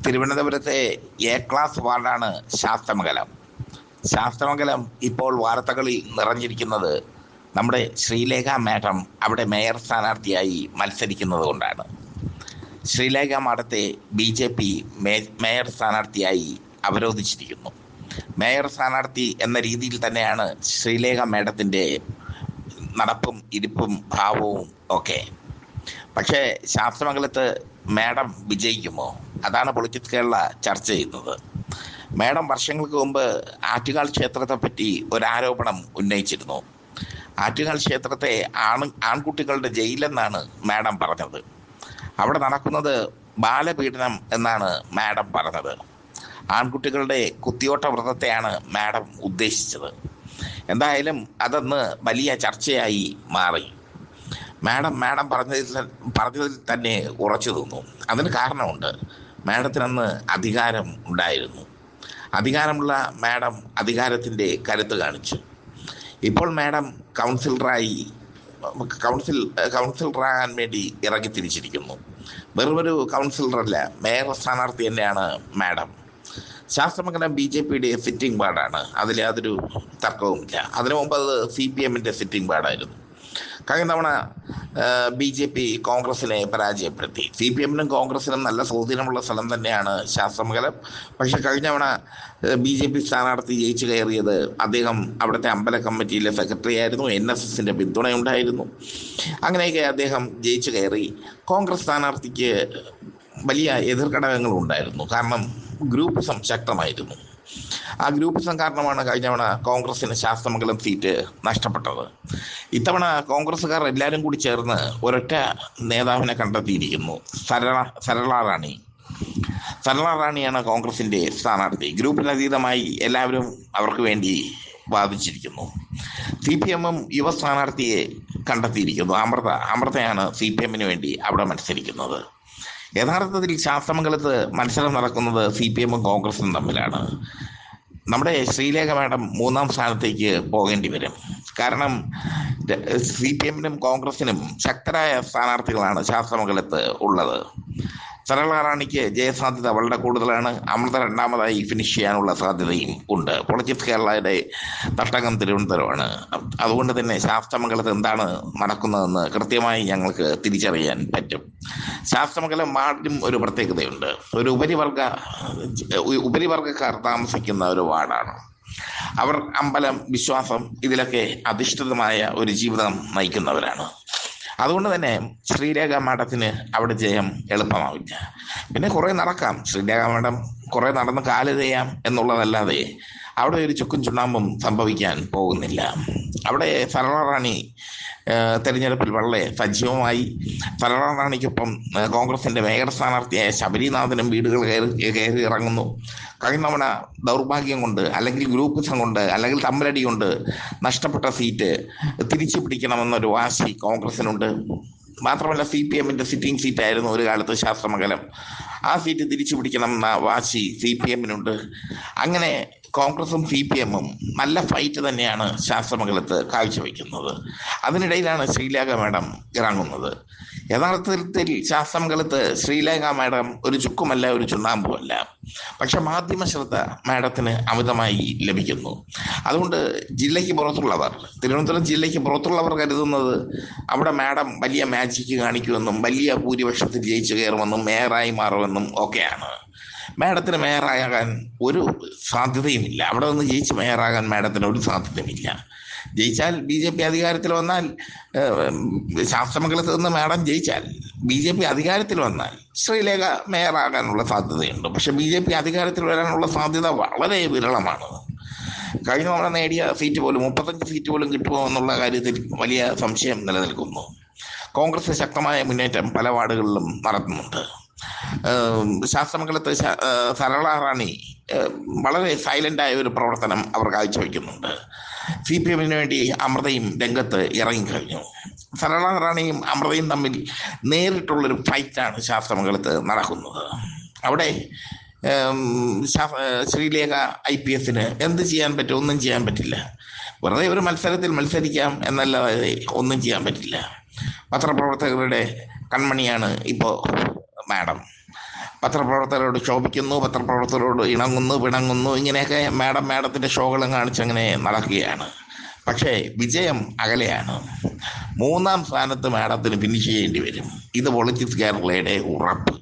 തിരുവനന്തപുരത്തെ A class വാർഡാണ് Sasthamangalam. Sasthamangalam ഇപ്പോൾ വാർത്തകളിൽ നിറഞ്ഞിരിക്കുന്നത് നമ്മുടെ ശ്രീലേഖ മാഡം അവിടെ മേയർ സ്ഥാനാർത്ഥിയായി മത്സരിക്കുന്നത് കൊണ്ടാണ്. ശ്രീലേഖ മാഡത്തെ BJP മേയർ സ്ഥാനാർത്ഥിയായി അവരോധിച്ചിരിക്കുന്നു. മേയർ സ്ഥാനാർത്ഥി എന്ന രീതിയിൽ തന്നെയാണ് ശ്രീലേഖ മാഡത്തിൻ്റെ നടപ്പും ഇരിപ്പും ഭാവവും ഒക്കെ. പക്ഷേ ശാസ്തമംഗലത്ത് മാഡം വിജയിക്കുമോ? അതാണ് പൊളിറ്റിക്സ് കേരള ചർച്ച ചെയ്യുന്നത്. മാഡം വർഷങ്ങൾക്ക് മുമ്പ് ആറ്റുകാൽ ക്ഷേത്രത്തെപ്പറ്റി ഒരാരോപണം ഉന്നയിച്ചിരുന്നു. ആറ്റുകാൽ ക്ഷേത്രത്തെ ആൺകുട്ടികളുടെ ജയിലെന്നാണ് മാഡം പറഞ്ഞത്. അവിടെ നടക്കുന്നത് ബാലപീഡനം എന്നാണ് മാഡം പറഞ്ഞത്. ആൺകുട്ടികളുടെ കുത്തിയോട്ട വ്രതത്തെയാണ് മാഡം ഉദ്ദേശിച്ചത്. എന്തായാലും അതൊന്ന് വലിയ ചർച്ചയായി മാറി. മാഡം പറഞ്ഞതിൽ തന്നെ ഉറച്ചു നിന്നു. അതിന് കാരണമുണ്ട്. മാഡത്തിനന്ന് അധികാരം ഉണ്ടായിരുന്നു. അധികാരമുള്ള മാഡം അധികാരത്തിൻ്റെ കരുത്ത് കാണിച്ചു. ഇപ്പോൾ മാഡം കൗൺസിലറാകാൻ വേണ്ടി ഇറങ്ങി തിരിച്ചിരിക്കുന്നു. വെറുമൊരു കൗൺസിലറല്ല, മേയർ സ്ഥാനാർത്ഥി തന്നെയാണ് മാഡം. ശാസ്തമംഗലം BJPയുടെ സിറ്റിംഗ് വാർഡാണ്, അതിൽ യാതൊരു തർക്കവുമില്ല. അതിനു മുമ്പ് അത് CPMൻ്റെ സിറ്റിംഗ് വാർഡായിരുന്നു. കഴിഞ്ഞ തവണ BJP കോൺഗ്രസിനെ പരാജയപ്പെടുത്തി. CPMനും കോൺഗ്രസിനും നല്ല സ്വാധീനമുള്ള സ്ഥലം തന്നെയാണ് ശാസ്തമംഗലം. പക്ഷെ കഴിഞ്ഞ തവണ BJP സ്ഥാനാർത്ഥി ജയിച്ചു കയറിയത് അദ്ദേഹം അവിടുത്തെ അമ്പല കമ്മിറ്റിയിലെ സെക്രട്ടറി ആയിരുന്നു. NSSൻ്റെ പിന്തുണയുണ്ടായിരുന്നു. അങ്ങനെയൊക്കെ അദ്ദേഹം ജയിച്ചു കയറി. കോൺഗ്രസ് സ്ഥാനാർത്ഥിക്ക് വലിയ എതിർഘടകങ്ങളുണ്ടായിരുന്നു. കാരണം ഗ്രൂപ്പിസം ശക്തമായിരുന്നു. ആ ഗ്രൂപ്പിസം കാരണമാണ് കഴിഞ്ഞ തവണ കോൺഗ്രസിന് ശാസ്തമംഗലം സീറ്റ് നഷ്ടപ്പെട്ടത്. ഇത്തവണ കോൺഗ്രസ്സുകാർ എല്ലാവരും കൂടി ചേർന്ന് ഒരൊറ്റ നേതാവിനെ കണ്ടെത്തിയിരിക്കുന്നു. സരള റാണിയാണ് കോൺഗ്രസിൻ്റെ സ്ഥാനാർത്ഥി. ഗ്രൂപ്പിനതീതമായി എല്ലാവരും അവർക്ക് വേണ്ടി വാദിച്ചിരിക്കുന്നു. CPMും യുവ സ്ഥാനാർത്ഥിയെ കണ്ടെത്തിയിരിക്കുന്നു. അമൃതയാണ് CPMന് വേണ്ടി അവിടെ മത്സരിക്കുന്നത്. യഥാർത്ഥത്തിൽ ശാസ്തമംഗലത്ത് മത്സരം നടക്കുന്നത് CPMും കോൺഗ്രസും തമ്മിലാണ്. നമ്മുടെ ശ്രീലേഖ മാഡം 3ാം സ്ഥാനത്തേക്ക് പോകേണ്ടി വരും. കാരണം CPMനും കോൺഗ്രസിനും ശക്തരായ സ്ഥാനാർത്ഥികളാണ് ശാസ്തമംഗലത്ത് ഉള്ളത്. സരള റാണിക്ക് ജയസാധ്യത വളരെ കൂടുതലാണ്. അമൃത 2ാമതായി ഫിനിഷ് ചെയ്യാനുള്ള സാധ്യതയും ഉണ്ട്. പൊളിറ്റിക്സ് കേരളയുടെ തട്ടകം തിരുവനന്തപുരമാണ്. അതുകൊണ്ട് തന്നെ ശാസ്തമംഗലത്ത് എന്താണ് നടക്കുന്നതെന്ന് കൃത്യമായി ഞങ്ങൾക്ക് തിരിച്ചറിയാൻ പറ്റും. ശാസ്തമംഗലം വാർഡിനും ഒരു പ്രത്യേകതയുണ്ട്. ഒരു ഉപരിവർഗക്കാർ താമസിക്കുന്ന ഒരു വാർഡാണ്. അവർ അമ്പലം, വിശ്വാസം ഇതിലൊക്കെ അധിഷ്ഠിതമായ ഒരു ജീവിതം നയിക്കുന്നവരാണ്. അതുകൊണ്ട് തന്നെ ശ്രീലേഖ മാഡത്തിന് അവിടെ ജയം എളുപ്പമാവില്ല. പിന്നെ കുറേ നടക്കാം. ശ്രീലേഖ മാഡം കുറേ നടന്ന് കാല് ചെയ്യാം എന്നുള്ളതല്ലാതെ അവിടെ ഒരു ചുക്കും ചുണ്ണാമ്പും സംഭവിക്കാൻ പോകുന്നില്ല. അവിടെ സരള റാണി തെരഞ്ഞെടുപ്പിൽ വളരെ സജീവമായി. സരള റാണിക്കൊപ്പം കോൺഗ്രസിൻ്റെ മേയർ സ്ഥാനാർത്ഥിയായ ശബരിനാഥനും വീടുകൾ കയറി ഇറങ്ങുന്നു. കഴിഞ്ഞ തവണ ദൗർഭാഗ്യം കൊണ്ട്, അല്ലെങ്കിൽ ഗ്രൂപ്പിസം കൊണ്ട്, അല്ലെങ്കിൽ തമ്മിലടി കൊണ്ട് നഷ്ടപ്പെട്ട സീറ്റ് തിരിച്ചു പിടിക്കണമെന്നൊരു വാശി കോൺഗ്രസിനുണ്ട്. മാത്രമല്ല CPMൻ്റെ സിറ്റിംഗ് സീറ്റായിരുന്നു ഒരു കാലത്ത് ശാസ്തമംഗലം. ആ സീറ്റ് തിരിച്ചു പിടിക്കണമെന്ന വാശി CPMനുണ്ട്. അങ്ങനെ കോൺഗ്രസും CPMും നല്ല ഫൈറ്റ് തന്നെയാണ് ശാസ്തമംഗലത്ത് കാഴ്ചവെക്കുന്നത്. അതിനിടയിലാണ് ശ്രീലേഖ മാഡം ഇറങ്ങുന്നത്. യഥാർത്ഥത്തിൽ ശാസ്തമംഗലത്ത് ശ്രീലേഖ മാഡം ഒരു ചുക്കുമല്ല, ഒരു ചുണ്ണാമ്പുമല്ല. പക്ഷെ മാധ്യമ ശ്രദ്ധ മാഡത്തിന് അമിതമായി ലഭിക്കുന്നു. അതുകൊണ്ട് തിരുവനന്തപുരം ജില്ലയ്ക്ക് പുറത്തുള്ളവർ കരുതുന്നത് അവിടെ മാഡം വലിയ മാജിക്ക് കാണിക്കുമെന്നും വലിയ ഭൂരിപക്ഷത്തിൽ ജയിച്ചു കയറുമെന്നും മേയറായി മാറുമെന്നും ഒക്കെയാണ്. മാഡത്തിന് മേയറാകാൻ ഒരു സാധ്യതയുമില്ല. അവിടെ നിന്ന് ജയിച്ച് മേയറാകാൻ മാഡത്തിന് ഒരു സാധ്യതയുമില്ല. ജയിച്ചാൽ BJP അധികാരത്തിൽ വന്നാൽ, ശാസ്തമംഗലത്ത് നിന്ന് മാഡം ജയിച്ചാൽ BJP അധികാരത്തിൽ വന്നാൽ ശ്രീലേഖ മേയറാകാനുള്ള സാധ്യതയുണ്ട്. പക്ഷെ BJP അധികാരത്തിൽ വരാനുള്ള സാധ്യത വളരെ വിരളമാണ്. കഴിഞ്ഞ തവണ നേടിയ സീറ്റ് പോലും 35 സീറ്റ് പോലും കിട്ടുമോ എന്നുള്ള കാര്യത്തിൽ വലിയ സംശയം നിലനിൽക്കുന്നു. കോൺഗ്രസ് ശക്തമായ മുന്നേറ്റം പല വാർഡുകളിലും നടത്തുന്നുണ്ട്. ശാസ്തമംഗലത്ത് സരള റാണി വളരെ സൈലൻ്റായ ഒരു പ്രവർത്തനം അവർ കാഴ്ചവെക്കുന്നുണ്ട്. CPMന് വേണ്ടി അമൃതയും രംഗത്ത് ഇറങ്ങിക്കഴിഞ്ഞു. സരള റാണിയും അമൃതയും തമ്മിൽ നേരിട്ടുള്ളൊരു ഫൈറ്റാണ് ശാസ്തമംഗലത്ത് നടക്കുന്നത്. അവിടെ ശ്രീലേഖ IPSന് എന്ത് ചെയ്യാൻ പറ്റും? ഒന്നും ചെയ്യാൻ പറ്റില്ല. വെറുതെ ഒരു മത്സരത്തിൽ മത്സരിക്കാം എന്നല്ലാതെ ഒന്നും ചെയ്യാൻ പറ്റില്ല. പത്രപ്രവർത്തകരുടെ കൺമണിയാണ് ഇപ്പോൾ മാഡം. പത്രപ്രവർത്തകരോട് ശോഭിക്കുന്നു, പത്രപ്രവർത്തകരോട് ഇണങ്ങുന്നു, പിണങ്ങുന്നു, ഇങ്ങനെയൊക്കെ മാഡത്തിൻ്റെ ഷോകളും കാണിച്ചങ്ങനെ നടക്കുകയാണ്. പക്ഷേ വിജയം അകലെയാണ്. 3-ാം സ്ഥാനത്ത് മാഡത്തിന് ഫിനിഷ് ചെയ്യേണ്ടി വരും. ഇത് പൊളിറ്റിക്സ് കേരളയുടെ ഉറപ്പ്.